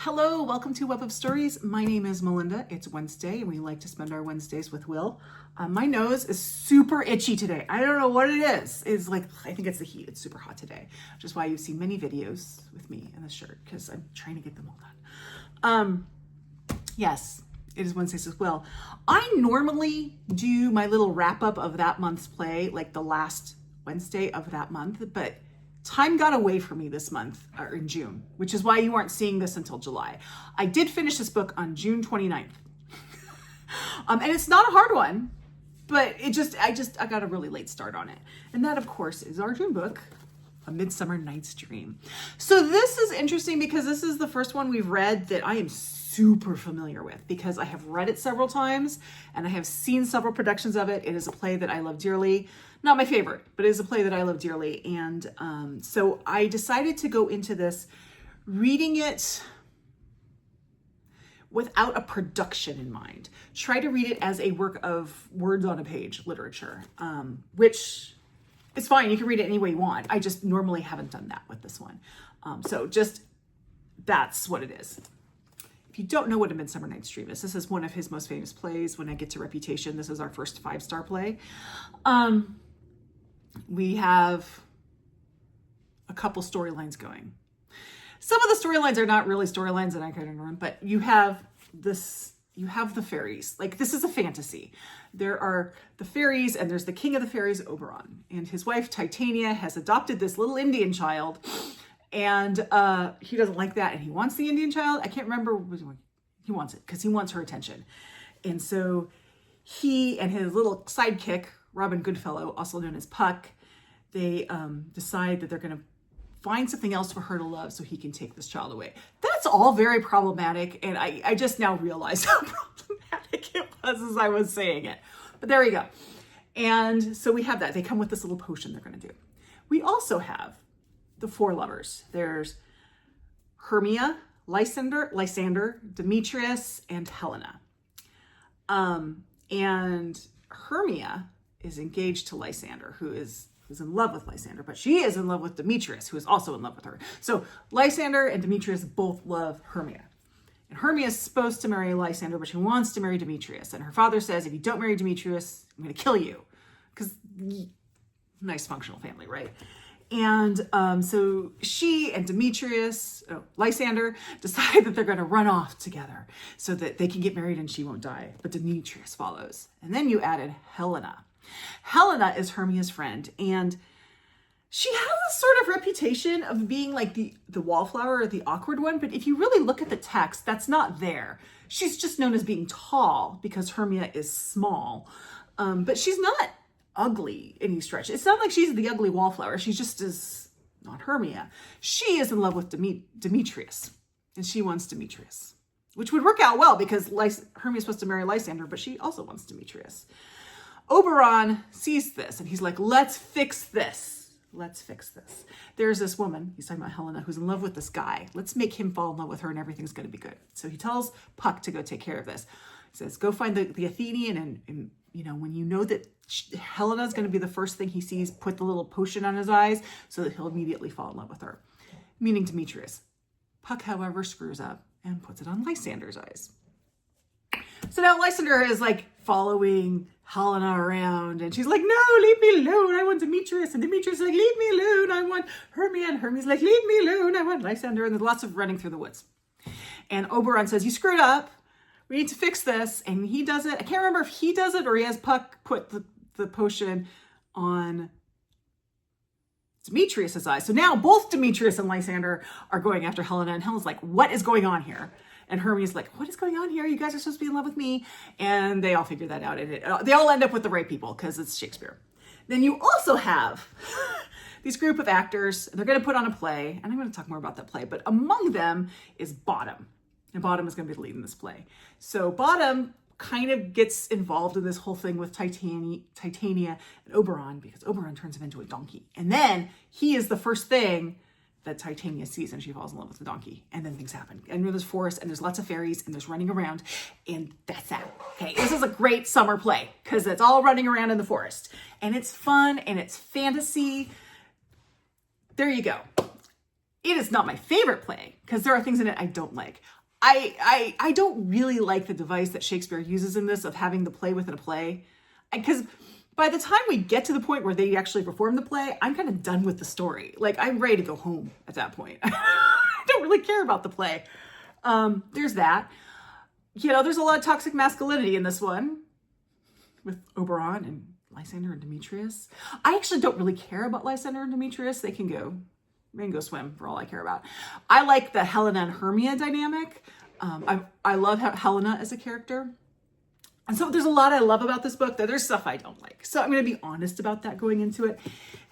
Hello, welcome to Web of Stories. My name is Melinda. It's Wednesday and we like to spend our Wednesdays with Will. My nose is super itchy today. I don't know what it is. It's like, I think it's the heat. It's super hot today, which is why you've seen many videos with me in this shirt because I'm trying to get them all done. Yes, it is Wednesdays with Will. I normally do my little wrap up of that month's play, like the last Wednesday of that month, but time got away from me this month, or in June, which is why you aren't seeing this until July. I did finish this book on June 29th. And it's not a hard one, but I got a really late start on it. And that, of course, is our June book, A Midsummer Night's Dream. So this is interesting because this is the first one we've read that I am super familiar with because I have read it several times and I have seen several productions of it. It is a play that I love dearly. Not my favorite, but it is a play that I love dearly. And so I decided to go into this reading it without a production in mind. Try to read it as a work of words on a page literature, which is fine. You can read it any way you want. I just normally haven't done that with this one. So just that's what it is. If you don't know what A Midsummer Night's Dream is, this is one of his most famous plays. When I Get to Reputation, this is our first 5-star play. We have a couple storylines going. Some of the storylines are not really storylines and I couldn't remember, but you have the fairies. Like, this is a fantasy. There are the fairies and there's the king of the fairies, Oberon, and his wife Titania has adopted this little Indian child, and he doesn't like that and he wants the Indian child. I can't remember. He wants it because he wants her attention. And so he and his little sidekick, Robin Goodfellow, also known as Puck, they decide that they're going to find something else for her to love so he can take this child away. That's all very problematic, and I just now realize how problematic it was as I was saying it. But there we go. And so we have that. They come with this little potion they're going to do. We also have the 4 lovers. There's Hermia, Lysander, Demetrius, and Helena. And Hermia is engaged to Lysander, who's in love with Lysander, but she is in love with Demetrius, who is also in love with her. So Lysander and Demetrius both love Hermia. And Hermia is supposed to marry Lysander, but she wants to marry Demetrius. And her father says, if you don't marry Demetrius, I'm going to kill you. Because nice functional family, right? And so she and Lysander, decide that they're going to run off together so that they can get married and she won't die. But Demetrius follows. And then you added Helena. Helena is Hermia's friend, and she has a sort of reputation of being like the wallflower or the awkward one. But if you really look at the text, that's not there. She's just known as being tall because Hermia is small. But she's not ugly in any stretch. It's not like she's the ugly wallflower. She just is not Hermia. She is in love with Demetrius, and she wants Demetrius, which would work out well because Hermia's supposed to marry Lysander, but she also wants Demetrius. Oberon sees this and he's like, let's fix this. Let's fix this. There's this woman, he's talking about Helena, who's in love with this guy. Let's make him fall in love with her and everything's going to be good. So he tells Puck to go take care of this. He says, go find the Athenian and you know, when you know that Helena's going to be the first thing he sees, put the little potion on his eyes so that he'll immediately fall in love with her, meaning Demetrius. Puck, however, screws up and puts it on Lysander's eyes. So now Lysander is like following Helena around and she's like, no, leave me alone. I want Demetrius. And Demetrius is like, leave me alone. I want Hermia. And Hermia's like, leave me alone. I want Lysander. And there's lots of running through the woods. And Oberon says, you screwed up. We need to fix this. And he does it. I can't remember if he does it or he has Puck put the potion on Demetrius's eyes. So now both Demetrius and Lysander are going after Helena. And Helena's like, what is going on here? And Hermia's like, what is going on here? You guys are supposed to be in love with me. And they all figure that out. And they all end up with the right people because it's Shakespeare. Then you also have these group of actors. They're going to put on a play. And I'm going to talk more about that play. But among them is Bottom. And Bottom is going to be the lead in this play. So Bottom kind of gets involved in this whole thing with Titania and Oberon because Oberon turns him into a donkey. And then he is the first thing that Titania sees and she falls in love with the donkey. And then things happen. And there's forest and there's lots of fairies and there's running around. And that's that. Okay, this is a great summer play because it's all running around in the forest. And it's fun and it's fantasy. There you go. It is not my favorite play because there are things in it I don't like. I don't really like the device that Shakespeare uses in this of having the play within a play. Because by the time we get to the point where they actually perform the play, I'm kind of done with the story. Like, I'm ready to go home at that point. I don't really care about the play. There's that. You know, there's a lot of toxic masculinity in this one with Oberon and Lysander and Demetrius. I actually don't really care about Lysander and Demetrius. They can go swim for all I care about. I like the Helena and Hermia dynamic. I love Helena as a character. And so there's a lot I love about this book, though there's stuff I don't like. So I'm going to be honest about that going into it.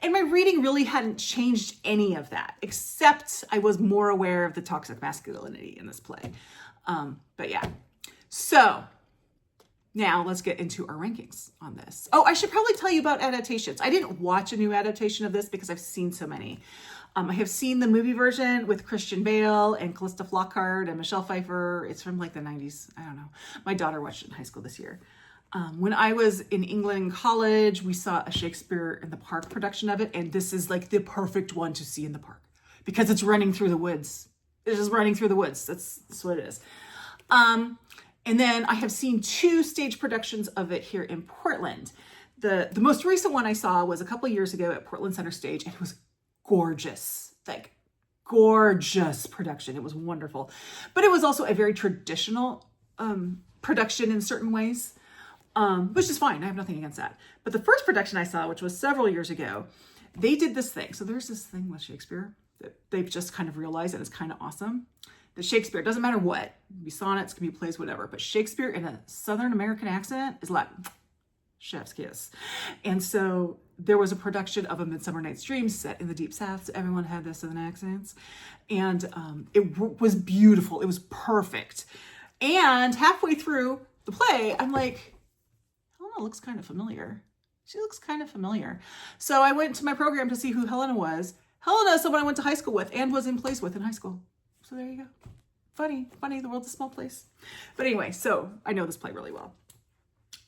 And my reading really hadn't changed any of that, except I was more aware of the toxic masculinity in this play. But yeah. So now let's get into our rankings on this. Oh, I should probably tell you about adaptations. I didn't watch a new adaptation of this because I've seen so many. I have seen the movie version with Christian Bale and Callista Flockhart and Michelle Pfeiffer. It's from like the 90s. I don't know. My daughter watched it in high school this year. When I was in England in college, we saw a Shakespeare in the Park production of it. And this is like the perfect one to see in the park because it's running through the woods. It's just running through the woods. That's what it is. And then I have seen 2 stage productions of it here in Portland. The most recent one I saw was a couple years ago at Portland Center Stage, and it was gorgeous, like gorgeous production. It was wonderful, but it was also a very traditional production in certain ways, which is fine. I have nothing against that. But the first production I saw, which was several years ago, they did this thing. So there's this thing with Shakespeare that they've just kind of realized, and it's kind of awesome. That Shakespeare, doesn't matter what, it can be sonnets, it can be plays, whatever, but Shakespeare in a Southern American accent is like chef's kiss. And so there was a production of A Midsummer Night's Dream set in the Deep South. So everyone had their Southern accents. And it was beautiful. It was perfect. And halfway through the play, I'm like, Helena looks kind of familiar. She looks kind of familiar. So I went to my program to see who Helena was. Helena is someone I went to high school with and was in plays with in high school. So there you go. Funny, the world's a small place. But anyway, so I know this play really well.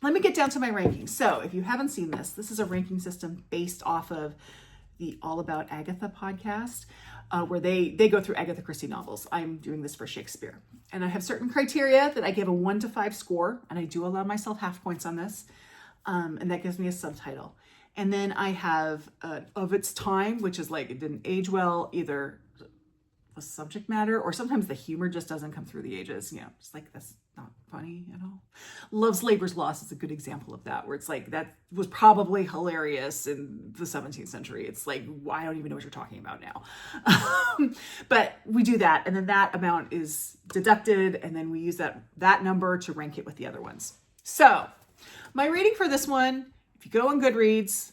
Let me get down to my rankings. So if you haven't seen this, this is a ranking system based off of the All About Agatha podcast, where they go through Agatha Christie novels. I'm doing this for Shakespeare. And I have certain criteria that I give a 1 to 5 score, and I do allow myself half points on this. And that gives me a subtitle. And then I have of its time, which is like it didn't age well, either the subject matter, or sometimes the humor just doesn't come through the ages. You know, it's like, that's not funny at all. Love's Labor's Lost is a good example of that, where it's like, that was probably hilarious in the 17th century. It's like, I don't even know what you're talking about now. But we do that, and then that amount is deducted, and then we use that number to rank it with the other ones. So my rating for this one, if you go on Goodreads,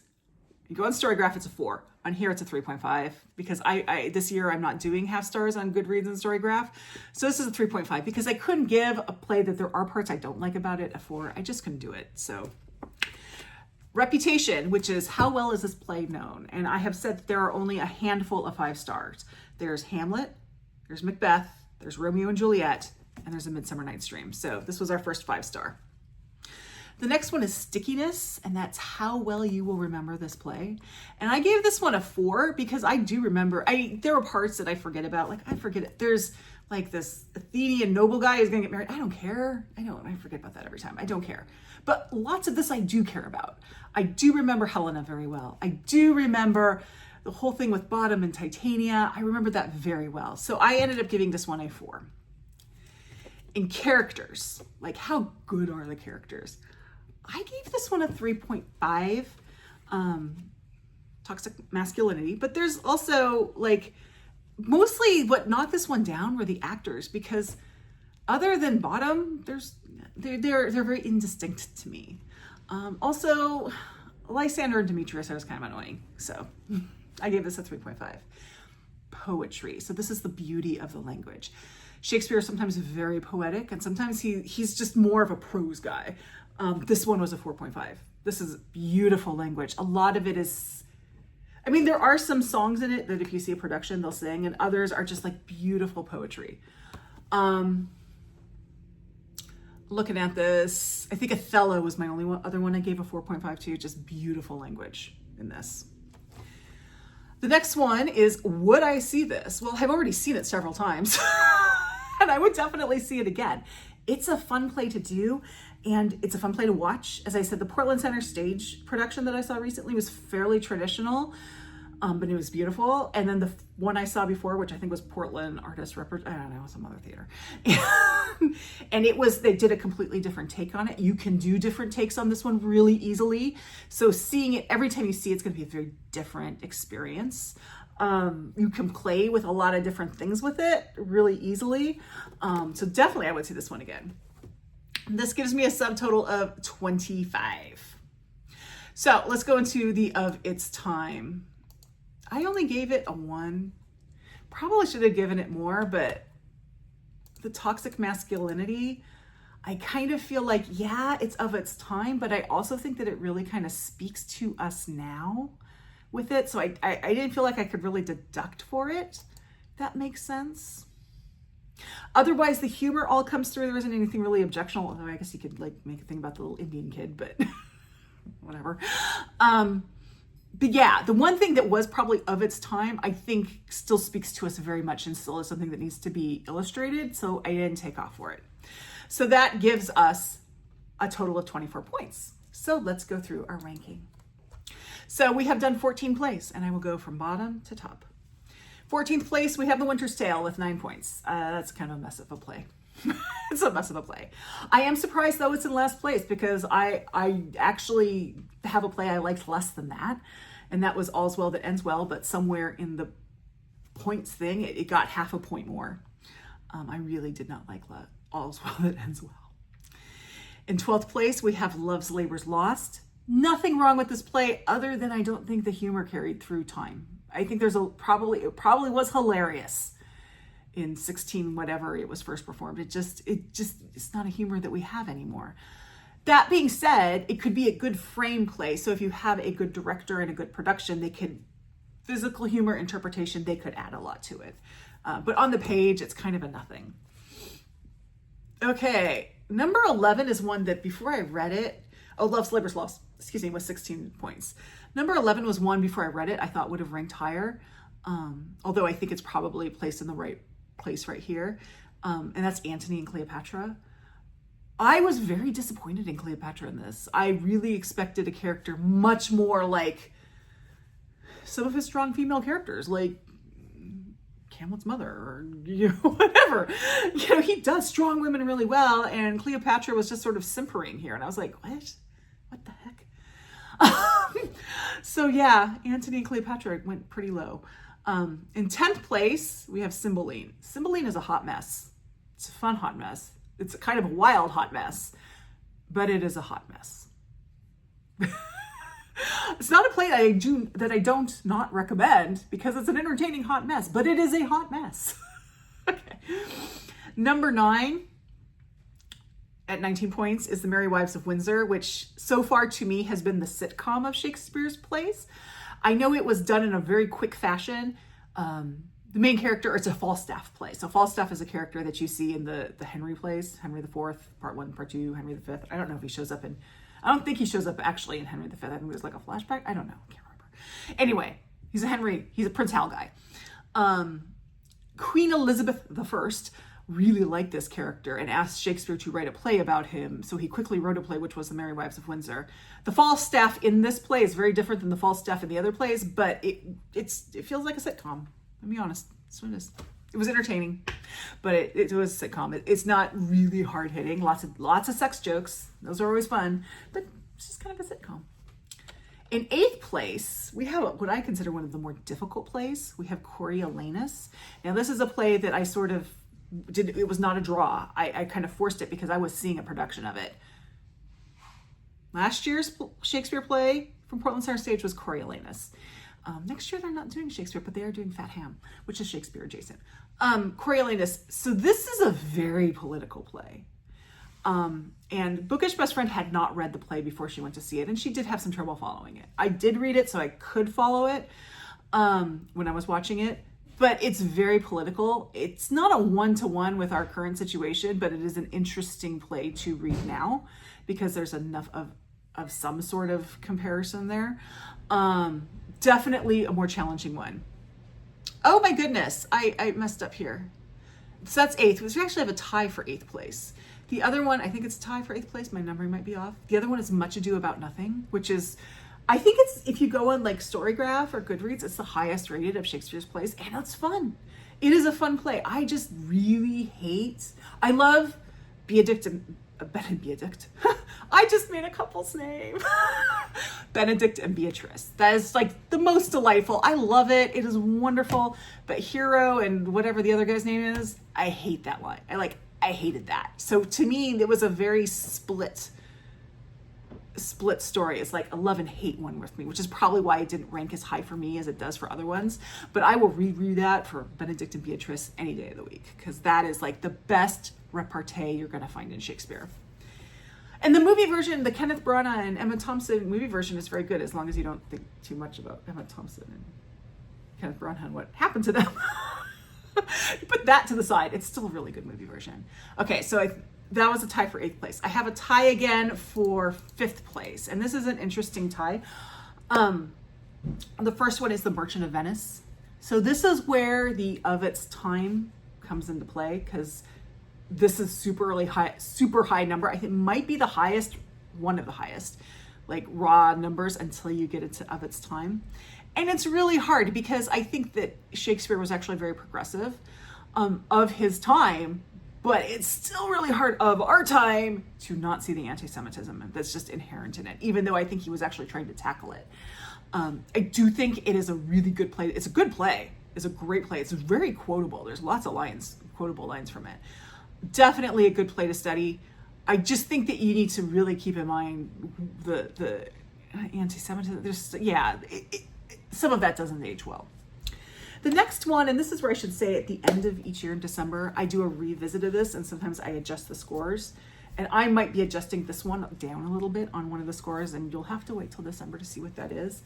you go on Storygraph, it's a 4. On here, it's a 3.5 because I this year I'm not doing half stars on Goodreads and Storygraph. So this is a 3.5 because I couldn't give a play that there are parts I don't like about it a 4. I just couldn't do it. So reputation, which is how well is this play known? And I have said that there are only a handful of 5 stars. There's Hamlet, there's Macbeth, there's Romeo and Juliet, and there's A Midsummer Night's Dream. So this was our first 5-star. The next one is stickiness, and that's how well you will remember this play. And I gave this one a 4 because I do remember, there were parts that I forget about. Like, I forget it. There's like this Athenian noble guy who's gonna get married. I don't care. I forget about that every time. I don't care. But lots of this I do care about. I do remember Helena very well. I do remember the whole thing with Bottom and Titania. I remember that very well. So I ended up giving this one a 4. In characters, like how good are the characters? I gave this one a 3.5, toxic masculinity, but there's also like, mostly what knocked this one down were the actors, because other than Bottom, they're very indistinct to me. Also, Lysander and Demetrius are kind of annoying, so I gave this a 3.5. Poetry, so this is the beauty of the language. Shakespeare is sometimes very poetic, and sometimes he's just more of a prose guy. This one was a 4.5. This is beautiful language. A lot of it is, I mean, there are some songs in it that if you see a production, they'll sing, and others are just like beautiful poetry. Looking at this, I think Othello was my only other one I gave a 4.5 to, just beautiful language in this. The next one is, would I see this? Well, I've already seen it several times and I would definitely see it again. It's a fun play to do and it's a fun play to watch. As I said, the Portland Center stage production that I saw recently was fairly traditional, but it was beautiful. And then the one I saw before, which I think was Portland Artist I don't know, some other theater. And they did a completely different take on it. You can do different takes on this one really easily. So seeing it, every time you see it, it's going to be a very different experience. You can play with a lot of different things with it really easily. So definitely I would see this one again. This gives me a subtotal of 25. So let's go into the of its time. I only gave it a 1. Probably should have given it more, but the toxic masculinity, I kind of feel like, yeah, it's of its time, but I also think that it really kind of speaks to us now with it. So I didn't feel like I could really deduct for it. If that makes sense. Otherwise, the humor all comes through. There isn't anything really objectionable, although I guess you could like make a thing about the little Indian kid, but whatever. But yeah, the one thing that was probably of its time, I think still speaks to us very much and still is something that needs to be illustrated. So I didn't take off for it. So that gives us a total of 24 points. So let's go through our ranking. So we have done 14 plays and I will go from bottom to top. 14th place, we have The Winter's Tale with 9 points. That's kind of a mess of a play. It's a mess of a play. I am surprised though it's in last place because I actually have a play I liked less than that. And that was All's Well That Ends Well, but somewhere in the points thing, it got half a point more. I really did not like All's Well That Ends Well. In 12th place, we have Love's Labor's Lost. Nothing wrong with this play other than I don't think the humor carried through time. I think it probably was hilarious in 16 whatever it was first performed. It's not a humor that we have anymore. That being said, it could be a good frame play. So if you have a good director and a good production, they could, physical humor interpretation, they could add a lot to it. But on the page, it's kind of a nothing. Okay, number 11 is one that before I read it, Love's Labor's Lost, was 16 points. Number 11 was one before I read it, I thought would have ranked higher. Although I think it's probably placed in the right place right here. And that's Antony and Cleopatra. I was very disappointed in Cleopatra in this. I really expected a character much more like some of his strong female characters, like Hamlet's mother or whatever. He does strong women really well, and Cleopatra was just sort of simpering here. And I was like, what the heck? So yeah, Antony and Cleopatra went pretty low. In 10th place, we have Cymbeline. Cymbeline is a hot mess. It's a fun hot mess. It's kind of a wild hot mess, but it is a hot mess. It's not a play that I don't not recommend because it's an entertaining hot mess, but it is a hot mess. Okay. Number 9 at 19 points is The Merry Wives of Windsor, which so far to me has been the sitcom of Shakespeare's plays. I know it was done in a very quick fashion. The main character, it's a Falstaff play. So Falstaff is a character that you see in the Henry plays, Henry IV, Part 1, Part 2, Henry V. I don't know if he shows up I don't think he shows up actually in Henry V. I think it was like a flashback. I don't know. I can't remember. Anyway, he's a Prince Hal guy. Queen Elizabeth I really liked this character and asked Shakespeare to write a play about him. So he quickly wrote a play, which was The Merry Wives of Windsor. The Falstaff in this play is very different than the Falstaff in the other plays, but it feels like a sitcom. I'll be honest. That's what it is. It was entertaining, but it was a sitcom. It's not really hard hitting. Lots of sex jokes. Those are always fun, but it's just kind of a sitcom. In 8th place, we have what I consider one of the more difficult plays. We have Coriolanus. Now, this is a play that I sort of did. It was not a draw. I kind of forced it because I was seeing a production of it. Last year's Shakespeare play from Portland Center Stage was Coriolanus. Next year, they're not doing Shakespeare, but they are doing Fat Ham, which is Shakespeare adjacent. Coriolanus. So this is a very political play. And Bookish Best Friend had not read the play before she went to see it, and she did have some trouble following it. I did read it, so I could follow it when I was watching it, but it's very political. It's not a one-to-one with our current situation, but it is an interesting play to read now because there's enough of some sort of comparison there. definitely a more challenging one. Oh my goodness, I messed up here. So that's 8th. We actually have a tie for 8th place. The other one, I think it's a tie for 8th place. My numbering might be off. The other one is Much Ado About Nothing, which is, I think it's, if you go on like Storygraph or Goodreads, it's the highest rated of Shakespeare's plays, and it's fun. It is a fun play. I just really hate, I love Benedict and I just made a couple's name. Benedict and Beatrice. That is like the most delightful. I love it. It is wonderful. But Hero and whatever the other guy's name is, I hate that line. I hated that. So to me, it was a very split story. It's like a love and hate one with me, which is probably why it didn't rank as high for me as it does for other ones. But I will reread that for Benedict and Beatrice any day of the week, because that is like the best repartee you're going to find in Shakespeare. And the movie version, the Kenneth Branagh and Emma Thompson movie version, is very good, as long as you don't think too much about Emma Thompson and Kenneth Branagh and what happened to them. You put that to the side. It's still a really good movie version. Okay, so that was a tie for 8th place. I have a tie again for 5th place, and this is an interesting tie. The first one is The Merchant of Venice. So this is where the Of Its Time comes into play, because this is super high number. I think it might be the highest, one of the highest, like raw numbers until you get into Of Its Time. And it's really hard because I think that Shakespeare was actually very progressive of his time, but it's still really hard of our time to not see the anti-Semitism that's just inherent in it, even though I think he was actually trying to tackle it. I do think it is a really good play. It's a good play. It's a great play. It's very quotable. There's lots of quotable lines from it. Definitely a good play to study. I just think that you need to really keep in mind the anti-Semitism. Some of that doesn't age well. The next one, and this is where I should say at the end of each year in December, I do a revisit of this, and sometimes I adjust the scores. And I might be adjusting this one down a little bit on one of the scores, and you'll have to wait till December to see what that is.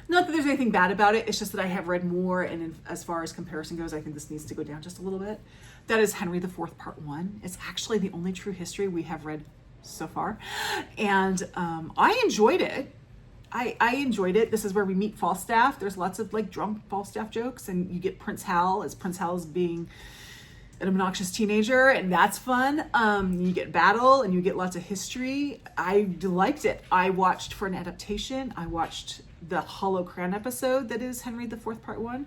Not that there's anything bad about it, it's just that I have read more, and as far as comparison goes, I think this needs to go down just a little bit. That is Henry IV Part 1. It's actually the only true history we have read so far. And I enjoyed it. I enjoyed it. This is where we meet Falstaff. There's lots of like drunk Falstaff jokes, and you get Prince Hal as being an obnoxious teenager, and that's fun. You get battle, and you get lots of history. I liked it. I watched for an adaptation. I watched the Hollow Crown episode that is Henry IV Part 1.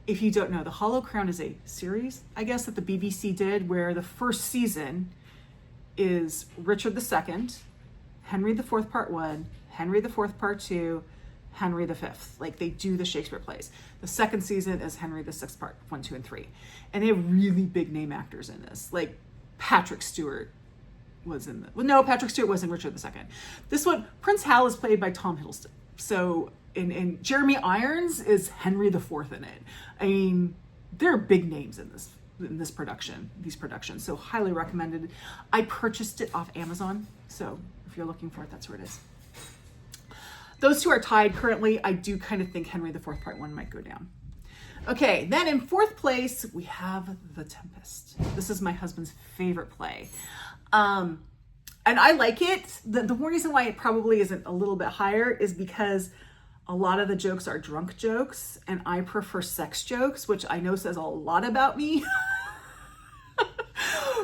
If you don't know, the Hollow Crown is a series, I guess, that the BBC did, where the first season is Richard II, Henry IV Part 1, Henry IV Part 2, Henry V. Like, they do the Shakespeare plays. The second season is Henry VI Part 1, 2, and 3. And they have really big name actors in this. Like, Patrick Stewart was in Patrick Stewart was in Richard II. This one, Prince Hal is played by Tom Hiddleston. So, and Jeremy Irons is Henry IV in it. I mean, there are big names in these productions. So highly recommended. I purchased it off Amazon. So if you're looking for it, that's where it is. Those two are tied currently. I do kind of think Henry IV Part 1 might go down. Okay, then in 4th place, we have The Tempest. This is my husband's favorite play. And I like it. The one reason why it probably isn't a little bit higher is because a lot of the jokes are drunk jokes, and I prefer sex jokes, which I know says a lot about me.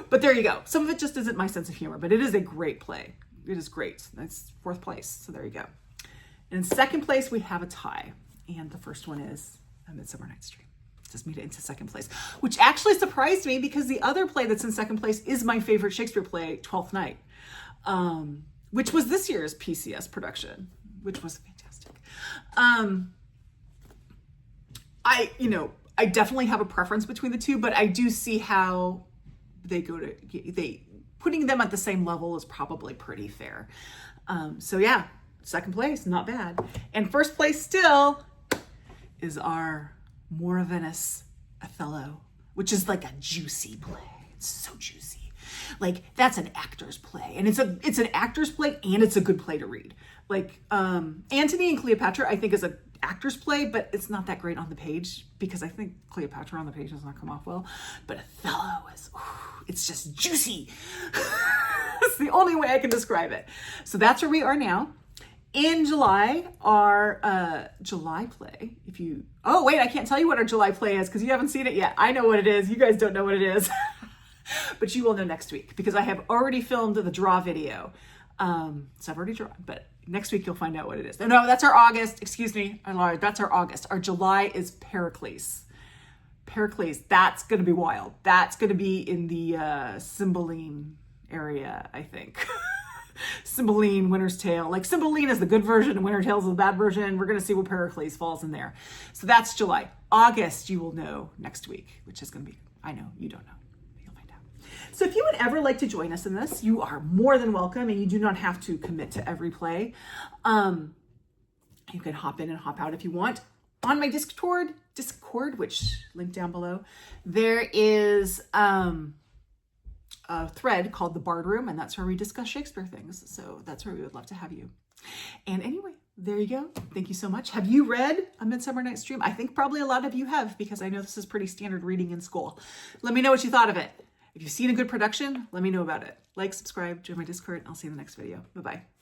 But there you go. Some of it just isn't my sense of humor, but it is a great play. It is great. That's 4th place. So there you go. And in 2nd place, we have a tie. And the first one is A Midsummer Night's Dream. Just made it into 2nd place, which actually surprised me because the other play that's in 2nd place is my favorite Shakespeare play, Twelfth Night, which was this year's PCS production, which was fantastic. I definitely have a preference between the two, but I do see how putting them at the same level is probably pretty fair. So yeah, 2nd place, not bad. And 1st place still is our Moor of Venice, Othello, which is like a juicy play. It's so juicy. Like, that's an actor's play, and it's an actor's play, and it's a good play to read. Like, Antony and Cleopatra, I think, is an actor's play, but it's not that great on the page because I think Cleopatra on the page does not come off well. But Othello it's just juicy. It's the only way I can describe it. So that's where we are now. In July, our July play, oh wait, I can't tell you what our July play is because you haven't seen it yet. I know what it is. You guys don't know what it is. But you will know next week because I have already filmed the draw video. So I've already drawn, but next week you'll find out what it is. No, that's our August. Excuse me. I lied. That's our August. Our July is Pericles. Pericles. That's going to be wild. That's going to be in the Cymbeline area, I think. Cymbeline, Winter's Tale. Like Cymbeline is the good version and Winter's Tale is the bad version. We're going to see what Pericles falls in there. So that's July. August, you will know next week, which is going to be, I know, you don't know. You'll find out. So if you would ever like to join us in this, you are more than welcome, and you do not have to commit to every play. You can hop in and hop out if you want. On my Discord, which link down below, there is a thread called the Bard Room, and that's where we discuss Shakespeare things. So that's where we would love to have you. And anyway, there you go. Thank you so much. Have you read A Midsummer Night's Dream? I think probably a lot of you have, because I know this is pretty standard reading in school. Let me know what you thought of it. If you've seen a good production, let me know about it. Like, subscribe, join my Discord. I'll see you in the next video. Bye-bye.